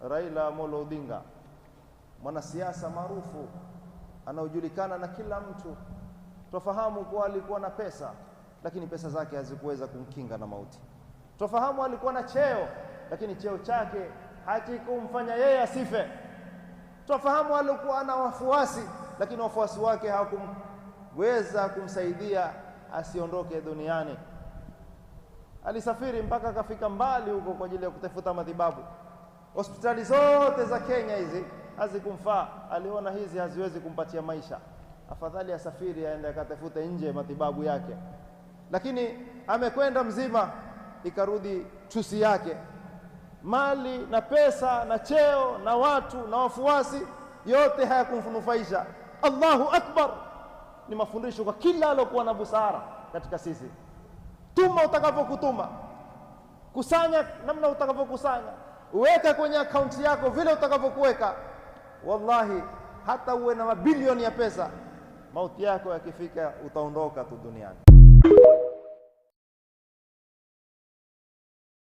Raila Amolo Odinga, mwanasiasa maarufu anaojulikana na kila mtu. Tufahamu kuwa alikuwa na pesa, lakini pesa zake hazikuweza kumkinga na mauti. Tufahamu alikuwa na cheo, lakini cheo chake hakikumfanya yeye asife. Tufahamu alikuwa na wafuasi, lakini wafuasi wake hawakumweza kumsaidia asiondoke duniani. Alisafiri mpaka akafika mbali huko kwa ajili ya kutafuta matibabu. Hospitali zote za Kenya hizi hazikumfaa. Aliona hizi haziwezi kumpatia maisha, afadhali asafiri aende akatafute nje matibabu yake. Lakini amekwenda mzima, ikarudi tusi yake. Mali na pesa na cheo na watu na wafuasi, yote hayakumnufaisha. Allahu Akbar! Ni mafundisho kwa kila alokuwa na busara katika sisi. Tuma utakavyokutuma, kusanya namna utakavyokusanya, uweka kwenye akaunti yako vile utakavyokuweka. Wallahi, hata uwe na mabilioni ya pesa, mauti yako yakifika utaondoka tu duniani.